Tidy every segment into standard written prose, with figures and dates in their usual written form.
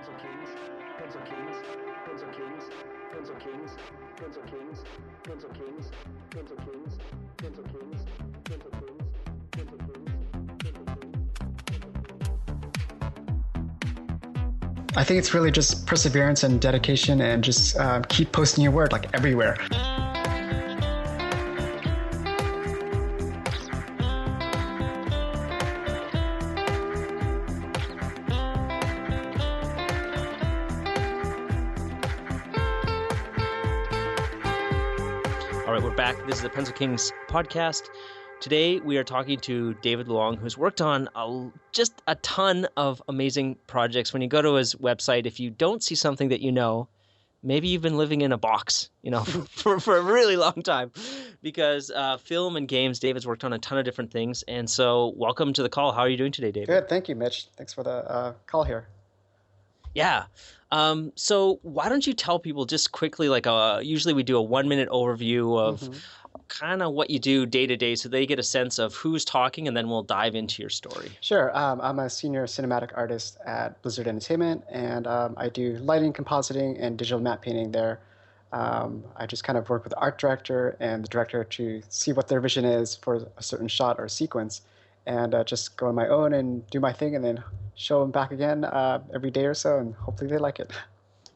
Pencil Kings, Pencil Kings, Pencil Kings, Pencil Kings, Pencil Kings, Pencil Kings, Pencil Kings, Pencil Kings, Pencil Kings, Pencil Kings. I think it's really just perseverance and dedication and just keep posting your word like everywhere. All right, we're back. This is the Pencil Kings podcast. Today we are talking to David Luong, who's worked on just a ton of amazing projects. When you go to his website, if you don't see something that you know, maybe you've been living in a box, for a really long time. Because film and games, David's worked on a ton of different things. And so welcome to the call. How are you doing today, David? Good, thank you, Mitch. Thanks for the call here. Yeah. So why don't you tell people just quickly, usually we do a 1-minute overview of kind of what you do day to day so they get a sense of who's talking, and then we'll dive into your story. Sure. I'm a senior cinematic artist at Blizzard Entertainment, and I do lighting, compositing, and digital matte painting there. I just kind of work with the art director and the director to see what their vision is for a certain shot or sequence, and just go on my own and do my thing, and then show them back again every day or so, and hopefully they like it.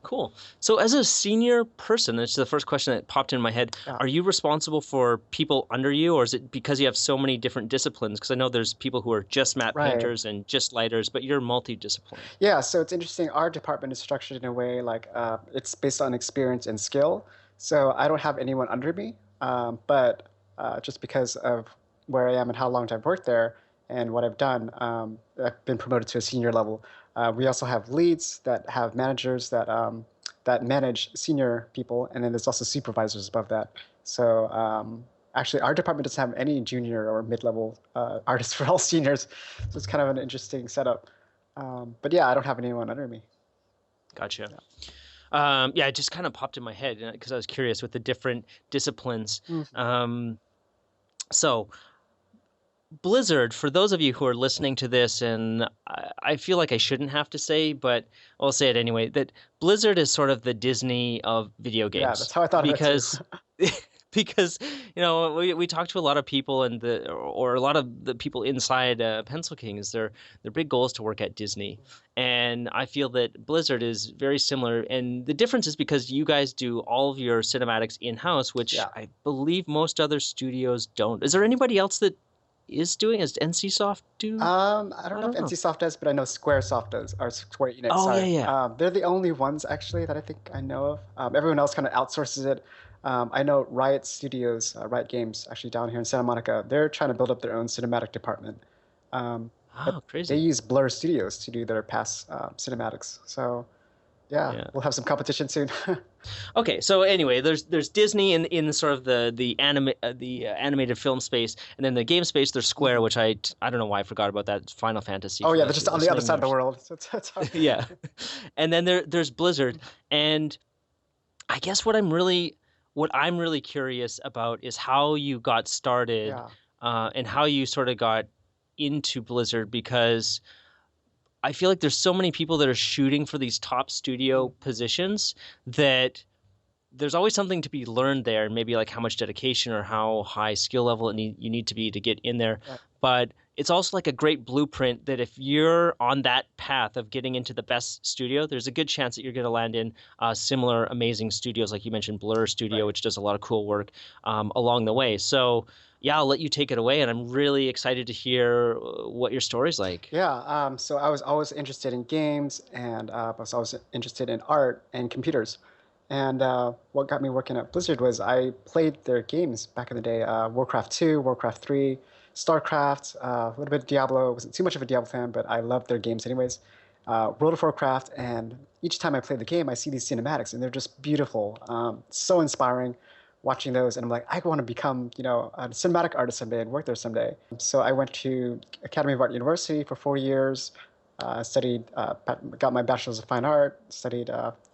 Cool. So as a senior person, that's the first question that popped in my head. Yeah. Are you responsible for people under you, or is it because you have so many different disciplines? Because I know there's people who are just matte painters and just lighters, but you're multidisciplinary. Yeah, so it's interesting. Our department is structured in a way like it's based on experience and skill. So I don't have anyone under me, but just because of where I am and how long I've worked there and what I've done, I've been promoted to a senior level. We also have leads that have managers that manage senior people, and then there's also supervisors above that. So actually, our department doesn't have any junior or mid-level artists. We're all seniors, so it's kind of an interesting setup. But yeah, I don't have anyone under me. Gotcha. It just kind of popped in my head because I was curious with the different disciplines. So Blizzard, for those of you who are listening to this, and I feel like I shouldn't have to say, but I'll say it anyway, that Blizzard is sort of the Disney of video games. Yeah, that's how I thought of it too. Because we talk to a lot of people or a lot of the people inside Pencil Kings. Their big goal is to work at Disney, and I feel that Blizzard is very similar. And the difference is because you guys do all of your cinematics in house, which I believe most other studios don't. Is there anybody else that is doing? Does NCSoft do? I don't know if NCSoft does, but I know SquareSoft does, or Square Enix. Oh, sorry. yeah. They're the only ones actually that I think I know of. Everyone else kind of outsources it. I know Riot Studios, Riot Games, actually down here in Santa Monica, they're trying to build up their own cinematic department. Crazy. They use Blur Studios to do their past cinematics. So yeah, we'll have some competition soon. Okay, so anyway, there's Disney in sort of the animated film space, and then the game space there's Square, which I don't know why I forgot about that. It's Final Fantasy. Oh yeah, they're just on the other side of the world. So it's yeah, and then there's Blizzard, and I guess what I'm really curious about is how you got started, and how you sort of got into Blizzard, because I feel like there's so many people that are shooting for these top studio positions that there's always something to be learned there, maybe like how much dedication or how high skill level you need to be to get in there. Right. But it's also like a great blueprint that if you're on that path of getting into the best studio, there's a good chance that you're going to land in similar amazing studios, like you mentioned, Blur Studio, which does a lot of cool work along the way. So yeah, I'll let you take it away, and I'm really excited to hear what your story's like. Yeah, so I was always interested in games, and I was always interested in art and computers. And what got me working at Blizzard was I played their games back in the day, Warcraft 2, Warcraft 3, StarCraft, a little bit of Diablo. I wasn't too much of a Diablo fan, but I loved their games anyways. World of Warcraft, and each time I play the game, I see these cinematics, and they're just beautiful, so inspiring. Watching those, and I'm like, I want to become, a cinematic artist someday and work there someday. So I went to Academy of Art University for 4 years, studied, got my bachelor's of fine art, studied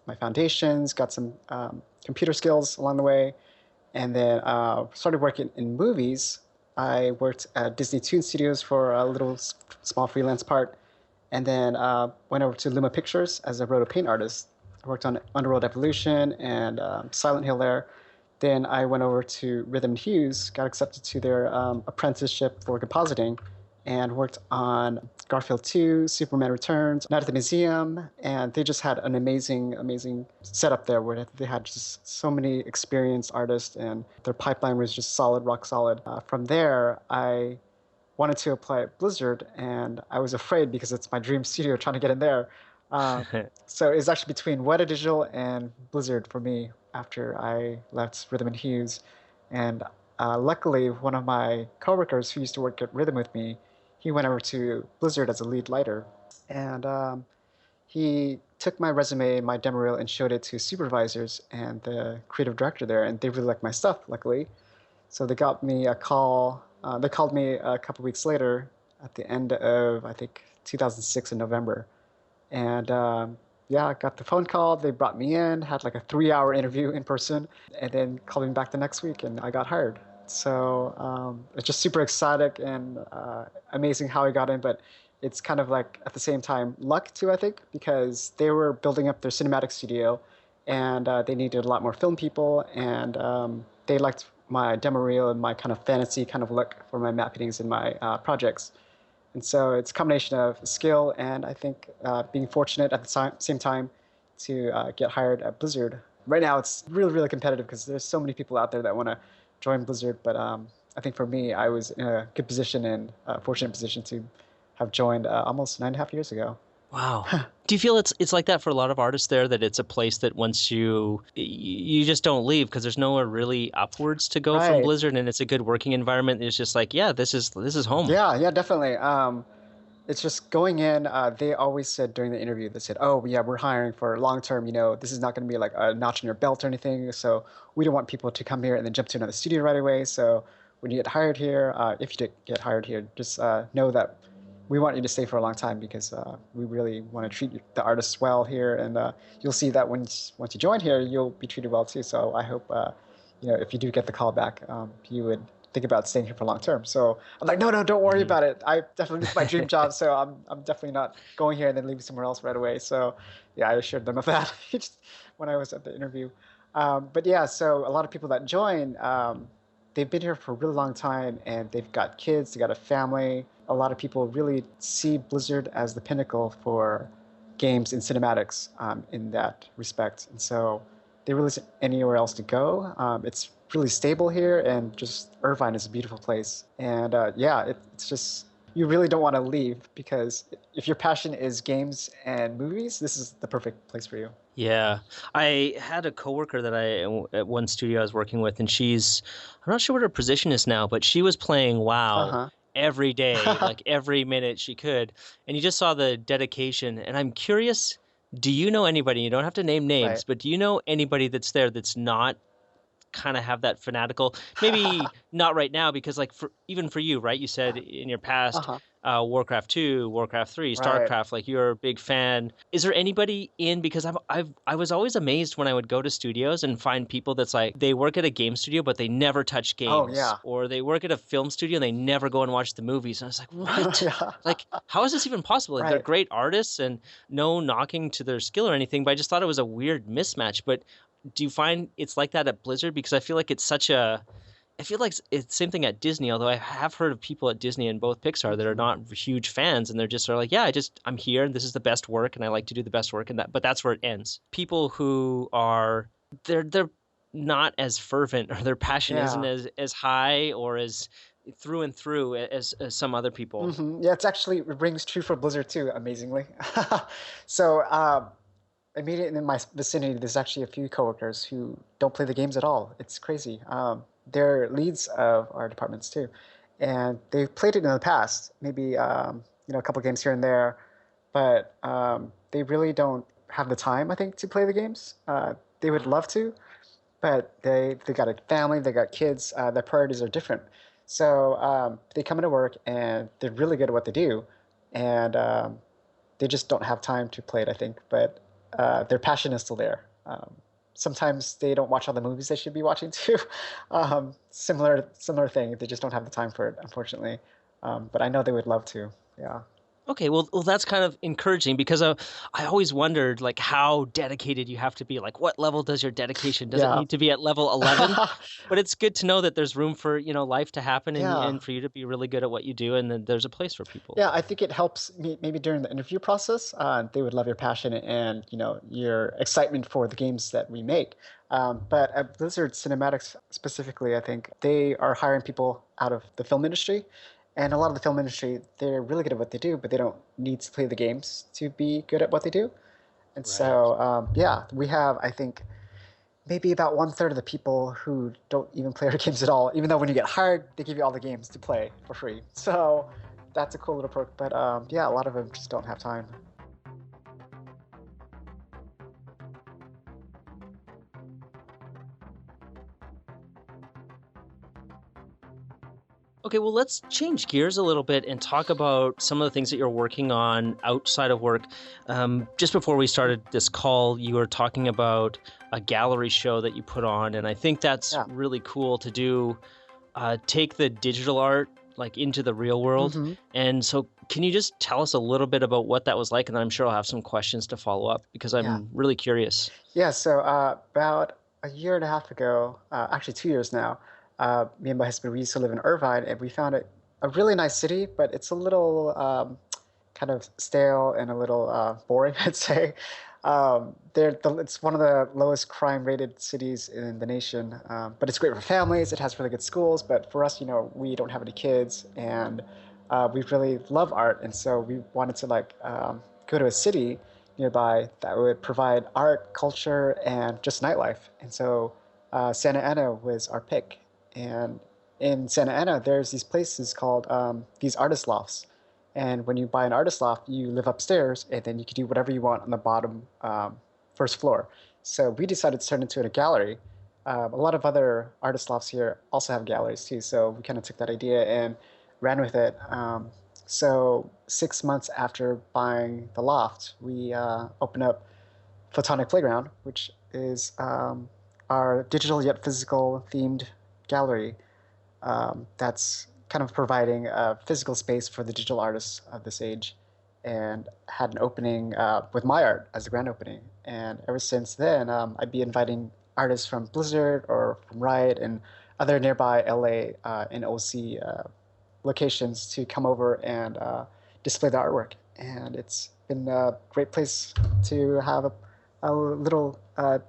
my foundations, got some computer skills along the way, and then started working in movies. I worked at Disney Toon Studios for a little small freelance part, and then went over to Luma Pictures as a roto paint artist. I worked on Underworld Evolution and Silent Hill there. Then I went over to Rhythm and Hues, got accepted to their apprenticeship for compositing, and worked on Garfield 2, Superman Returns, Night at the Museum, and they just had an amazing setup there where they had just so many experienced artists, and their pipeline was just solid, rock solid. From there, I wanted to apply at Blizzard, and I was afraid because it's my dream studio trying to get in there. So it was actually between Weta Digital and Blizzard for me after I left Rhythm and Hues. And luckily, one of my coworkers who used to work at Rhythm with me, he went over to Blizzard as a lead lighter. And he took my resume, my demo reel, and showed it to supervisors and the creative director there, and they really liked my stuff, luckily. So they got me a call. They called me a couple weeks later at the end of, I think, 2006 in November. And yeah, I got the phone call. They brought me in, had like a 3-hour interview in person, and then called me back the next week, and I got hired. So it's just super exciting and amazing how I got in, but it's kind of like at the same time luck too, I think, because they were building up their cinematic studio, and they needed a lot more film people, and they liked my demo reel and my kind of fantasy kind of look for my map paintings and my projects. And so it's a combination of skill and I think being fortunate at the same time to get hired at Blizzard. Right now it's really competitive because there's so many people out there that want to join Blizzard, but I think for me I was in a good position and fortunate position to have joined almost 9.5 years ago. Wow. Do you feel it's like that for a lot of artists there, that it's a place that once you just don't leave because there's nowhere really upwards to go from Blizzard, and it's a good working environment? It's just like, yeah, this is home. Yeah, definitely. It's just going in. They always said during the interview, they said, "Oh, yeah, we're hiring for long term. This is not going to be like a notch in your belt or anything. So we don't want people to come here and then jump to another studio right away. So when you get hired here, if you did get hired here, just know that we want you to stay for a long time because we really want to treat the artists well here, and you'll see that once you join here, you'll be treated well too. So I hope if you do get the call back, you would think about staying here for long term." So I'm like, no, don't worry about it. I definitely it's my dream job, so I'm definitely not going here and then leaving somewhere else right away. So yeah, I assured them of that when I was at the interview. But yeah, so a lot of people that join, they've been here for a really long time, and they've got kids, they got a family. A lot of people really see Blizzard as the pinnacle for games and cinematics in that respect. And so there really isn't anywhere else to go. It's really stable here, and just Irvine is a beautiful place. And it's just, you really don't want to leave, because if your passion is games and movies, this is the perfect place for you. Yeah. I had a coworker that at one studio I was working with, and I'm not sure what her position is now, but she was playing WoW every day, like every minute she could. And you just saw the dedication. And I'm curious, do you know anybody, you don't have to name names, but do you know anybody that's there that's not kind of have that fanatical, maybe not right now, because like even for you, right? You said in your past, Warcraft 2, Warcraft 3, StarCraft, like you're a big fan. Is there anybody because I was always amazed when I would go to studios and find people that's like, they work at a game studio, but they never touch games. Or they work at a film studio and they never go and watch the movies. And I was like, what? Like, how is this even possible? Like, they're great artists, and no knocking to their skill or anything, but I just thought it was a weird mismatch. But do you find it's like that at Blizzard? Because I feel like it's the same thing at Disney, although I have heard of people at Disney and both Pixar that are not huge fans, and they're just sort of like, yeah, I'm here, and this is the best work, and I like to do the best work, but that's where it ends. People who they're not as fervent, or their passion isn't as high or as through and through as some other people. Yeah, it rings true for Blizzard too, amazingly. So immediately in my vicinity, there's actually a few coworkers who don't play the games at all. It's crazy. They're leads of our departments too, and they've played it in the past, maybe a couple games here and there, but they really don't have the time, I think, to play the games. They would love to, but they got a family, they got kids. Their priorities are different, so they come into work and they're really good at what they do, and they just don't have time to play it, I think. But their passion is still there. Sometimes they don't watch all the movies they should be watching too. Similar thing. They just don't have the time for it, unfortunately. But I know they would love to. Yeah. Okay, well, that's kind of encouraging because I always wondered like how dedicated you have to be. Like, what level does your dedication? Does it Yeah. need to be at level 11? But it's good to know that there's room for, life to happen Yeah. and for you to be really good at what you do, and then there's a place for people. Yeah, I think it helps me maybe during the interview process. They would love your passion and your excitement for the games that we make. But at Blizzard Cinematics specifically, I think they are hiring people out of the film industry, and a lot of the film industry they're really good at what they do, but they don't need to play the games to be good at what they do. And Right. so yeah, we have I think maybe about one third of the people who don't even play our games at all, even though when you get hired, they give you all the games to play for free. So that's a cool little perk. But yeah, a lot of them just don't have time. Okay, well, let's change gears a little bit and talk about some of the things that you're working on outside of work. Just before we started this call, you were talking about a gallery show that you put on, and I think that's Yeah. really cool to do. Take the digital art like into the real world. Mm-hmm. And so, can you just tell us a little bit about what that was like? And then I'm sure I'll have some questions to follow up because Yeah. I'm really curious. Yeah. So about a year and a half ago, actually 2 years now, me and my husband, we used to live in Irvine, and we found it a really nice city, but it's a little kind of stale and a little boring, I'd say. It's one of the lowest crime rated cities in the nation, but it's great for families. It has really good schools, but for us, we don't have any kids, and we really love art, and so we wanted to go to a city nearby that would provide art, culture, and just nightlife. And so Santa Ana was our pick. And in Santa Ana, there's these places called these artist lofts. And when you buy an artist loft, you live upstairs, and then you can do whatever you want on the bottom first floor. So we decided to turn it into a gallery. A lot of other artist lofts here also have galleries too. So we kind of took that idea and ran with it. So 6 months after buying the loft, we opened up Photonic Playground, which is our digital yet physical themed gallery that's kind of providing a physical space for the digital artists of this age, and had an opening with my art as the grand opening. And ever since then, I'd be inviting artists from Blizzard or from Riot and other nearby LA and OC locations to come over and display the artwork. And it's been a great place to have a little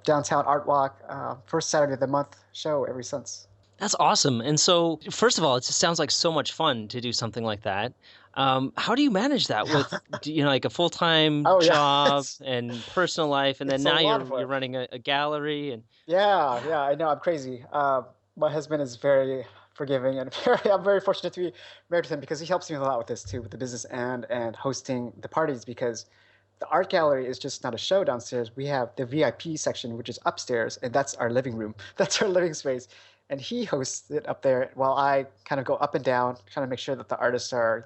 downtown art walk, first Saturday of the month show every since. That's awesome. And so, first of all, it just sounds like so much fun to do something like that. How do you manage that with, like a full-time Oh yeah, job and personal life, and then it's a now lot of you're work. running a gallery and Yeah, I know I'm crazy. My husband is very forgiving and I'm very fortunate to be married to him because he helps me a lot with this too, with the business and hosting the parties because the art gallery is just not a show downstairs. We have the VIP section, which is upstairs, and that's our living room. That's our living space. And he hosts it up there while I kind of go up and down, trying to make sure that the artists are,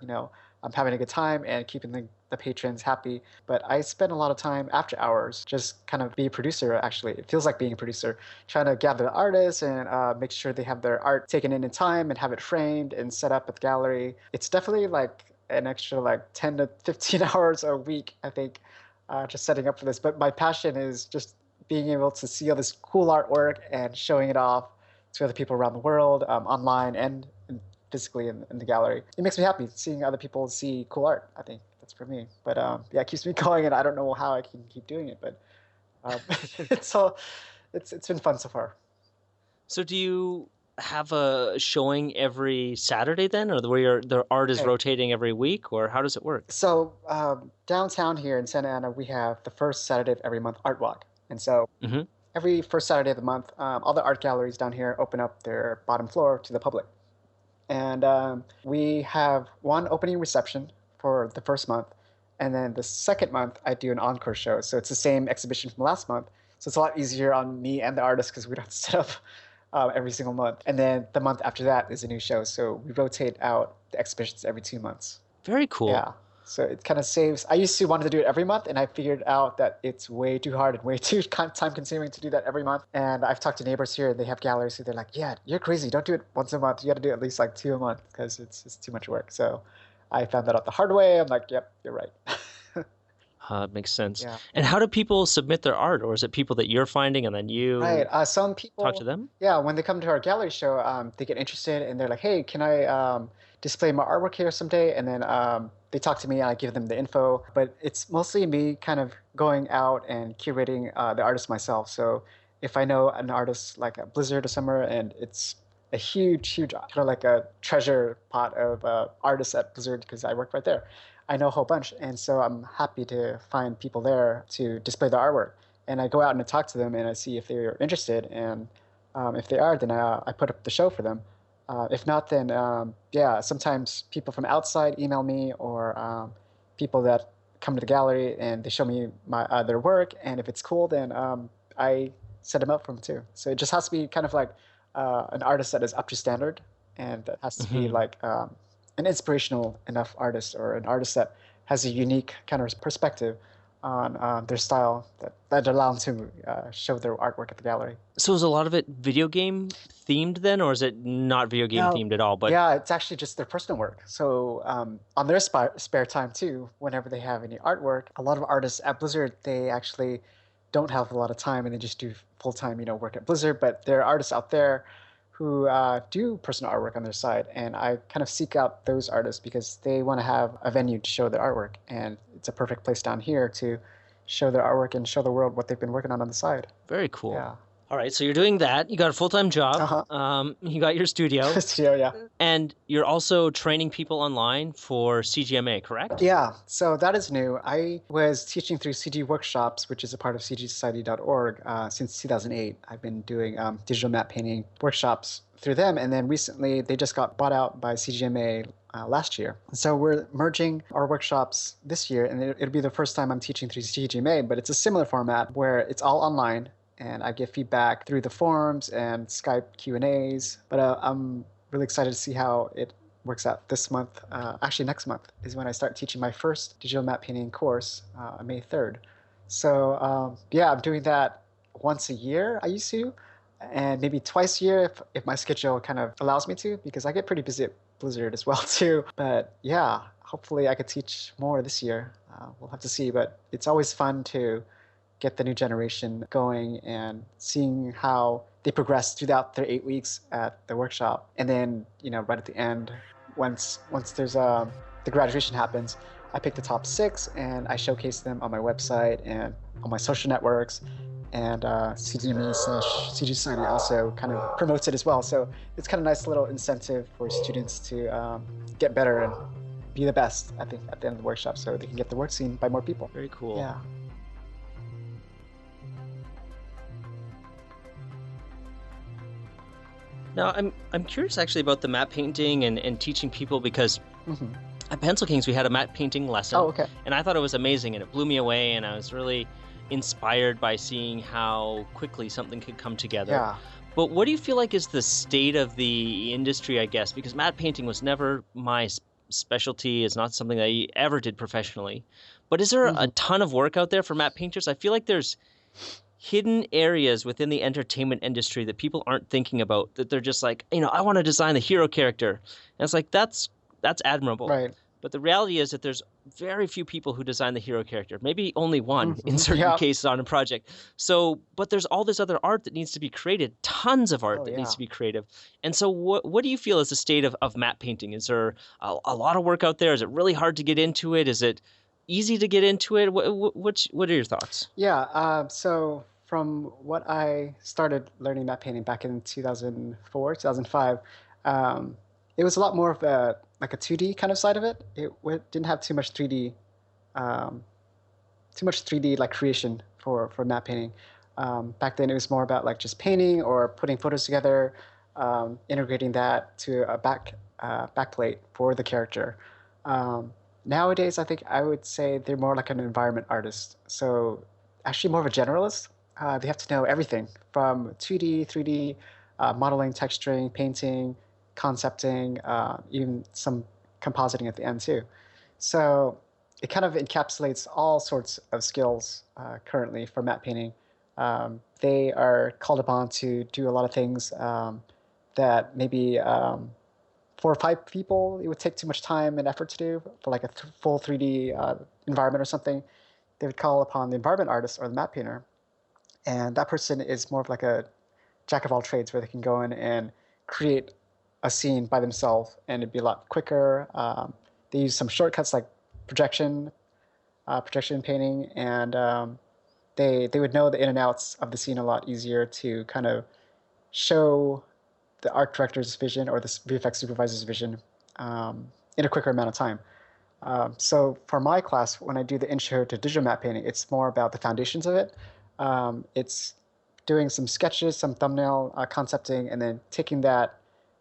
having a good time and keeping the patrons happy. But I spend a lot of time after hours just kind of be a producer, actually. It feels like being a producer, trying to gather the artists and make sure they have their art taken in time and have it framed and set up at the gallery. It's definitely like an extra like 10 to 15 hours a week, I think, just setting up for this. But my passion is just being able to see all this cool artwork and showing it off to other people around the world, online and physically in the gallery. It makes me happy seeing other people see cool art. I think that's for me. But yeah, it keeps me going, and I don't know how I can keep doing it, but um, it's all it's been fun so far. so do you have a showing every Saturday then, or where the art is Okay. rotating every week, or how does it work? So downtown here in Santa Ana, we have the first Saturday of every month art walk, and so Hmm. every first Saturday of the month, all the art galleries down here open up their bottom floor to the public. And we have one opening reception for the first month. And then the second month, I do an encore show. So it's the same exhibition from last month. So it's a lot easier on me and the artist because we don't have to set up every single month. And then the month after that is a new show. So we rotate out the exhibitions every 2 months. Very cool. Yeah. So it kind of saves. I used to want to do it every month, and I figured out that it's way too hard and way too time consuming to do that every month. And I've talked to neighbors here, and they have galleries, so they're like, "Yeah, you're crazy. Don't do it once a month. You got to do at least like two a month because it's too much work." So I found that out the hard way. I'm like, yep, you're right. It makes sense. Yeah. And how do people submit their art, or is it people that you're finding and then Right. you Some talk to people, them? yeah, when they come to our gallery show, they get interested and they're like, hey, can I display my artwork here someday? And then they talk to me and I give them the info. But it's mostly me kind of going out and curating the artist myself. So if I know an artist like a Blizzard or somewhere and it's a huge, kind of like a treasure pot of artists at Blizzard because I work right there. I know a whole bunch. And so I'm happy to find people there to display their artwork. And I go out and I talk to them and I see if they're interested. And if they are, then I put up the show for them. If not, then yeah, sometimes people from outside email me or people that come to the gallery and they show me their work. And if it's cool, then I set them up for them too. So it just has to be kind of like an artist that is up to standard, and that has to be like an inspirational enough artist or an artist that has a unique kind of perspective on their style that allow them to show their artwork at the gallery. So is a lot of it video game themed then, or is it not video game themed at all? But yeah, it's actually just their personal work. So on their spare time too, whenever they have any artwork, a lot of artists at Blizzard, they actually don't have a lot of time and they just do full-time, work at Blizzard. But there are artists out there who do personal artwork on their side, and I kind of seek out those artists because they want to have a venue to show their artwork, and it's a perfect place down here to show their artwork and show the world what they've been working on the side. Very cool. Yeah. All right, so you're doing that. You got a full-time job. Uh-huh. You got your studio. Studio, yeah. And you're also training people online for CGMA, correct? Yeah, so that is new. I was teaching through CG Workshops, which is a part of cgsociety.org, since 2008. I've been doing digital map painting workshops through them, and then recently they just got bought out by CGMA last year. So we're merging our workshops this year, and it'll be the first time I'm teaching through CGMA, but it's a similar format where it's all online, and I get feedback through the forums and Skype Q&As. But I'm really excited to see how it works out this month. Actually, next month is when I start teaching my first digital map painting course, May 3rd. So yeah, I'm doing that once a year, I used to, and maybe twice a year if my schedule kind of allows me to, because I get pretty busy at Blizzard as well too. But yeah, hopefully I could teach more this year. We'll have to see, but it's always fun to get the new generation going and seeing how they progress throughout their 8 weeks at the workshop. And then, right at the end, once there's the graduation happens, I pick the top 6 and I showcase them on my website and on my social networks. And CGMA/CG Society also kind of promotes it as well. So it's kind of a nice little incentive for students to get better and be the best, I think, at the end of the workshop so they can get the work seen by more people. Very cool. Yeah. Now, I'm curious actually about the map painting and teaching people because at Pencil Kings we had a map painting lesson. Oh, okay. And I thought it was amazing and it blew me away and I was really inspired by seeing how quickly something could come together. Yeah. But what do you feel like is the state of the industry, I guess? Because map painting was never my specialty. It's not something I ever did professionally. But is there a ton of work out there for map painters? I feel like there's hidden areas within the entertainment industry that people aren't thinking about, that they're just like, I want to design the hero character. And it's like, that's admirable. Right. But the reality is that there's very few people who design the hero character, maybe only one in certain cases on a project. So, but there's all this other art that needs to be created, tons of art that needs to be creative. And so what do you feel is the state of map painting? Is there a lot of work out there? Is it really hard to get into it? Is it easy to get into it? What are your thoughts? Yeah, so from what I started learning map painting back in 2004, 2005, it was a lot more of a 2D kind of side of it. It didn't have too much 3D, like creation for map painting. Back then, it was more about like just painting or putting photos together, integrating that to a backplate for the character. Nowadays, I think I would say they're more like an environment artist. So actually more of a generalist. They have to know everything from 2D, 3D, modeling, texturing, painting, concepting, even some compositing at the end too. So it kind of encapsulates all sorts of skills currently for map painting. They are called upon to do a lot of things that maybe 4 or 5 people, it would take too much time and effort to do for like a full 3D environment or something. They would call upon the environment artist or the map painter, and that person is more of like a jack of all trades where they can go in and create a scene by themselves, and it'd be a lot quicker. They use some shortcuts like projection painting, and they would know the in and outs of the scene a lot easier to kind of show the art director's vision or the VFX supervisor's vision in a quicker amount of time. So for my class, when I do the intro to digital map painting, it's more about the foundations of it. It's doing some sketches, some thumbnail concepting, and then taking that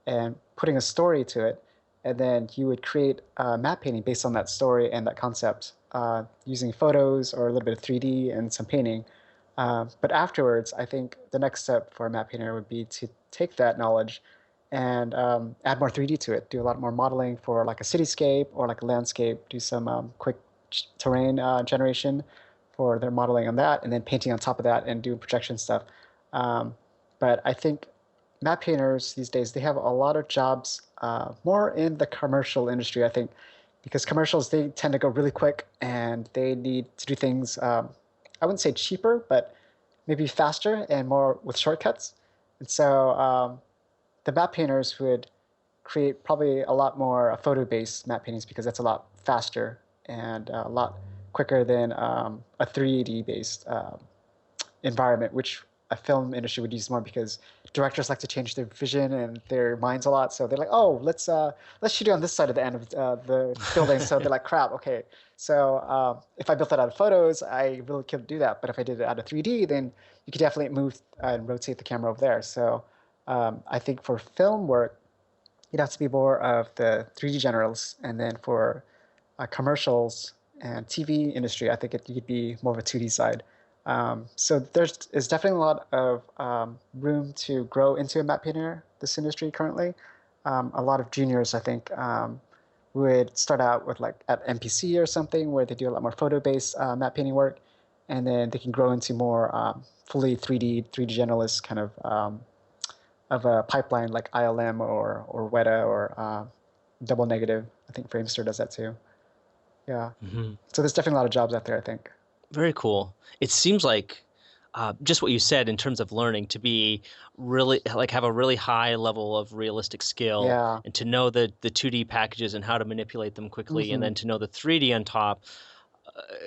and putting a story to it. And then you would create a map painting based on that story and that concept using photos or a little bit of 3D and some painting. But afterwards, I think the next step for a map painter would be to take that knowledge and add more 3D to it, do a lot more modeling for like a cityscape or like a landscape, do some quick terrain generation for their modeling on that, and then painting on top of that and doing projection stuff. But I think map painters these days, they have a lot of jobs more in the commercial industry, I think, because commercials, they tend to go really quick and they need to do things, I wouldn't say cheaper, but maybe faster and more with shortcuts. And so the map painters would create probably a lot more photo-based map paintings because that's a lot faster and a lot quicker than a 3D-based environment, which a film industry would use more because directors like to change their vision and their minds a lot. So they're like, oh, let's shoot it on this side of the end of the building. So they're like, crap, okay. So if I built it out of photos, I really couldn't do that. But if I did it out of 3D, then you could definitely move and rotate the camera over there. So I think for film work, you'd have to be more of the 3D generals. And then for commercials and TV industry, I think you could be more of a 2D side. So is definitely a lot of room to grow into a map painter, this industry currently. A lot of juniors, I think, would start out with like at MPC or something where they do a lot more photo-based map painting work, and then they can grow into more fully 3D generalist kind of a pipeline like ILM or Weta or Double Negative. I think Framestore does that too. Yeah. Mm-hmm. So there's definitely a lot of jobs out there, I think. Very cool. It seems like just what you said in terms of learning to be really like have a really high level of realistic skill, yeah, and to know the 2D packages and how to manipulate them quickly, mm-hmm. and then to know the 3D on top.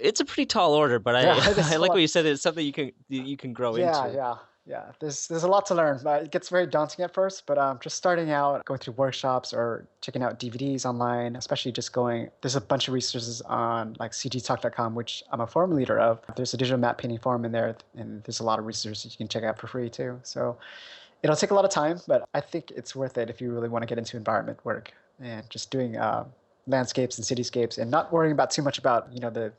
It's a pretty tall order, but I like what you said. It's something you can grow into. Yeah. There's a lot to learn. It gets very daunting at first, but just starting out, going through workshops or checking out DVDs online, especially just going. There's a bunch of resources on like cgtalk.com, which I'm a forum leader of. There's a digital map painting forum in there, and there's a lot of resources you can check out for free too. So it'll take a lot of time, but I think it's worth it if you really want to get into environment work and just doing landscapes and cityscapes and not worrying about too much about the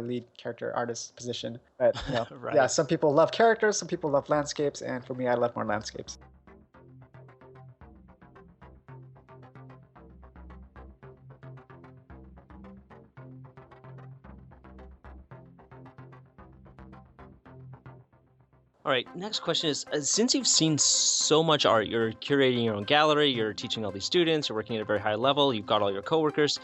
lead character artist position, but right. Yeah, some people love characters, some people love landscapes, and for me, I love more landscapes. All right, next question is, since you've seen so much art, you're curating your own gallery, you're teaching all these students, you're working at a very high level, you've got all your coworkers,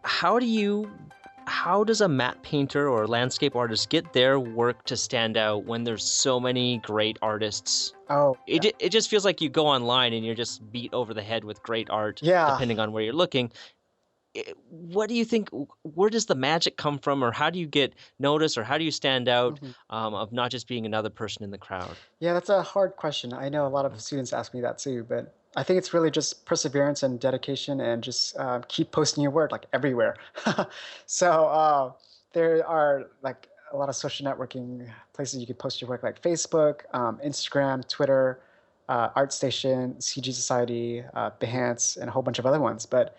how does a map painter or landscape artist get their work to stand out when there's so many great artists? Oh, yeah. It just feels like you go online and you're just beat over the head with great art, depending on where you're looking. What do you think, where does the magic come from, or how do you get noticed, or how do you stand out, mm-hmm. Of not just being another person in the crowd? Yeah, that's a hard question. I know a lot of students ask me that too, but I think it's really just perseverance and dedication and just keep posting your work like everywhere. So there are like a lot of social networking places you can post your work, like Facebook, Instagram, Twitter, ArtStation, CG Society, Behance, and a whole bunch of other ones. But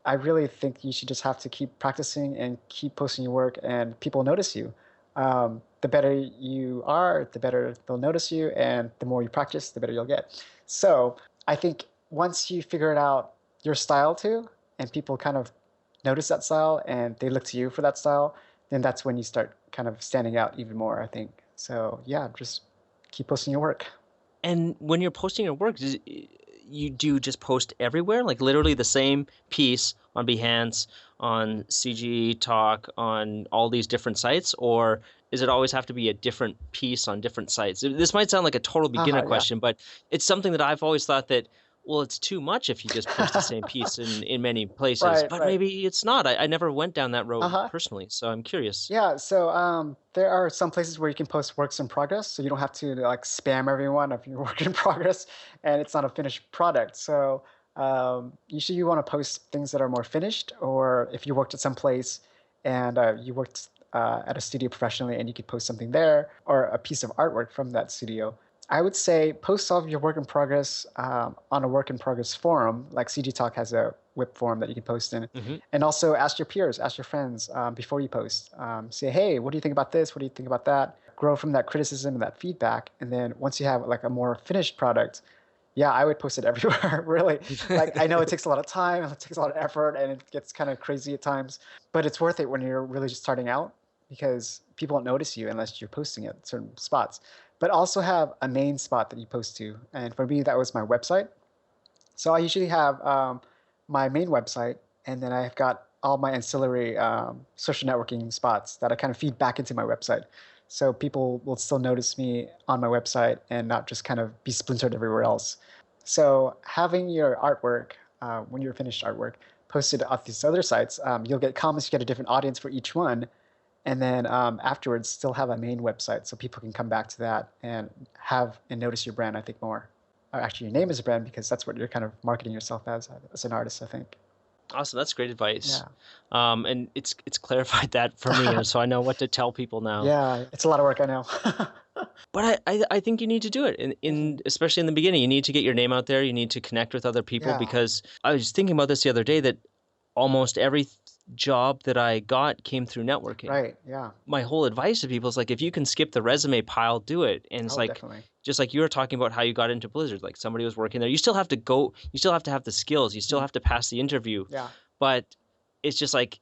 I really think you should just have to keep practicing and keep posting your work, and people notice you. The better you are, the better they'll notice you, and the more you practice, the better you'll get. So I think once you figure out your style too, and people kind of notice that style and they look to you for that style, then that's when you start kind of standing out even more, I think. So yeah, just keep posting your work. And when you're posting your work, you do just post everywhere, like literally the same piece on Behance, on CG Talk, on all these different sites, or does it always have to be a different piece on different sites? This might sound like a total beginner question, but it's something that I've always thought that, well, it's too much if you just post the same piece in many places, but maybe it's not. I never went down that road personally, so I'm curious. Yeah, so there are some places where you can post works in progress, so you don't have to like spam everyone of your work in progress, and it's not a finished product. So usually you want to post things that are more finished, or if you worked at some place and you worked at a studio professionally and you could post something there, or a piece of artwork from that studio. I would say post all of your work in progress on a work in progress forum, like CG Talk has a WIP forum that you can post in. And also ask your peers, ask your friends before you post. Say, hey, what do you think about this? What do you think about that? Grow from that criticism and that feedback. And then once you have like a more finished product, yeah, I would post it everywhere, really. Like, I know it takes a lot of time, it takes a lot of effort, and it gets kind of crazy at times, but it's worth it when you're really just starting out, because people won't notice you unless you're posting at certain spots. But also have a main spot that you post to. And for me, that was my website. So I usually have my main website, and then I've got all my ancillary social networking spots that I kind of feed back into my website. So people will still notice me on my website and not just kind of be splintered everywhere else. So having your artwork, when you're finished artwork, posted on these other sites, you'll get comments, you get a different audience for each one. And then afterwards, still have a main website so people can come back to that and have and notice your brand, I think, more. Or actually, your name is a brand, because that's what you're kind of marketing yourself as an artist, I think. Awesome. That's great advice. Yeah. And it's clarified that for me, so I know what to tell people now. Yeah, it's a lot of work, I know. But I think you need to do it, especially in the beginning. You need to get your name out there. You need to connect with other people, because I was thinking about this the other day, that almost every job that I got came through networking. Right, yeah. My whole advice to people is like, if you can skip the resume pile, do it. And it's definitely. Just like you were talking about how you got into Blizzard, like somebody was working there. You still have to go, you still have to have the skills, you still have to pass the interview. Yeah. But it's just like,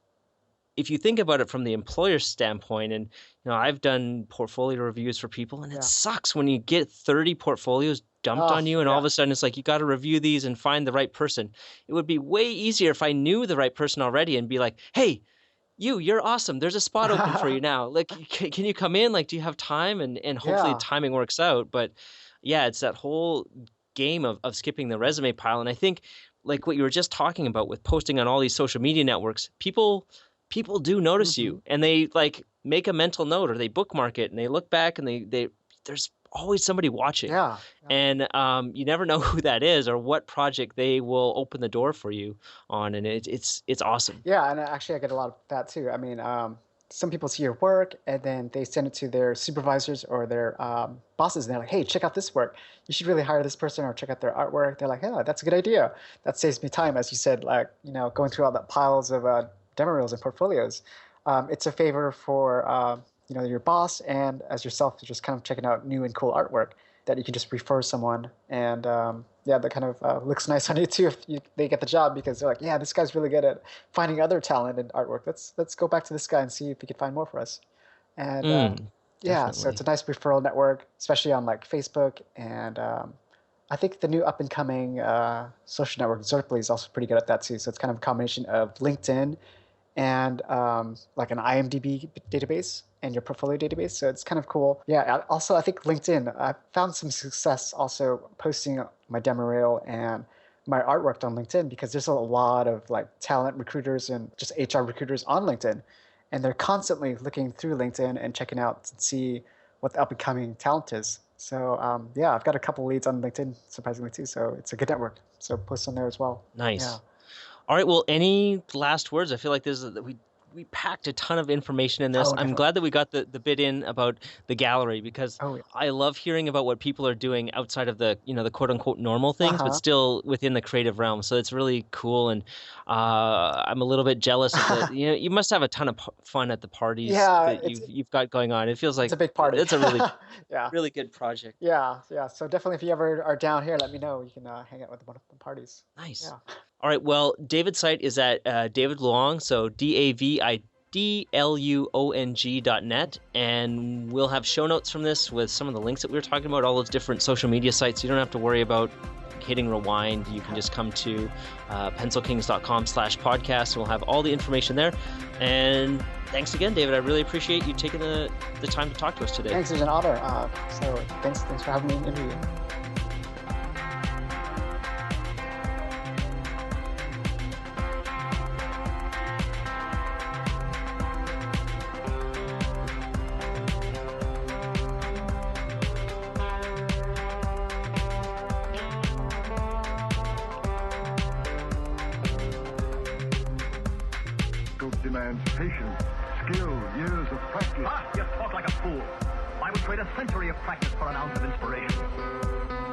if you think about it from the employer's standpoint, and I've done portfolio reviews for people, and it sucks when you get 30 portfolios dumped on you, and all of a sudden it's like, you got to review these and find the right person. It would be way easier if I knew the right person already and be like, hey, you're awesome. There's a spot open for you now. Like, can you come in? Like, do you have time? And hopefully timing works out. But yeah, it's that whole game of skipping the resume pile. And I think, like what you were just talking about with posting on all these social media networks, people do notice you, and they like make a mental note, or they bookmark it, and they look back, and they there's always somebody watching. Yeah. And you never know who that is or what project they will open the door for you on, and it's awesome. Yeah, and actually I get a lot of that too. I mean, some people see your work and then they send it to their supervisors or their bosses, and they're like, hey, check out this work. You should really hire this person, or check out their artwork. They're like, yeah, that's a good idea. That saves me time, as you said, like, going through all that piles of demo reels and portfolios. It's a favor for your boss and as yourself, to just kind of checking out new and cool artwork that you can just refer someone, and that kind of looks nice on you too if they get the job, because they're like, yeah, this guy's really good at finding other talent in artwork. Let's go back to this guy and see if he can find more for us. And so it's a nice referral network, especially on like Facebook, and I think the new up and coming social network, Zerply, is also pretty good at that too. So it's kind of a combination of LinkedIn and like an IMDb database and your portfolio database. So it's kind of cool. Yeah. Also, I think LinkedIn, I found some success also posting my demo reel and my artwork on LinkedIn, because there's a lot of like talent recruiters and just HR recruiters on LinkedIn, and they're constantly looking through LinkedIn and checking out to see what the up and coming talent is. So I've got a couple leads on LinkedIn, surprisingly too. So it's a good network. So post on there as well. Nice. Yeah. All right. Well, any last words? I feel like we packed a ton of information in this. I'm glad that we got the bit in about the gallery, because I love hearing about what people are doing outside of the the quote unquote normal things, but still within the creative realm. So it's really cool, and I'm a little bit jealous of the. You must have a ton of fun at the parties that you've got going on. It feels like it's a big party. It's a really really good project. Yeah. So definitely, if you ever are down here, let me know. You can hang out with one of the parties. Nice. Yeah. All right. Well, David's site is at David Luong, so DAVIDLUONG.net, and we'll have show notes from this with some of the links that we were talking about, all those different social media sites. You don't have to worry about hitting rewind, you can just come to pencilkings.com/podcast. We'll have all the information there. And thanks again, David. I really appreciate you taking the time to talk to us today. Thanks, it's an honor. So thanks for having me interview. Demands patience, skill, years of practice. Ah, you talk like a fool. I would trade a century of practice for an ounce of inspiration.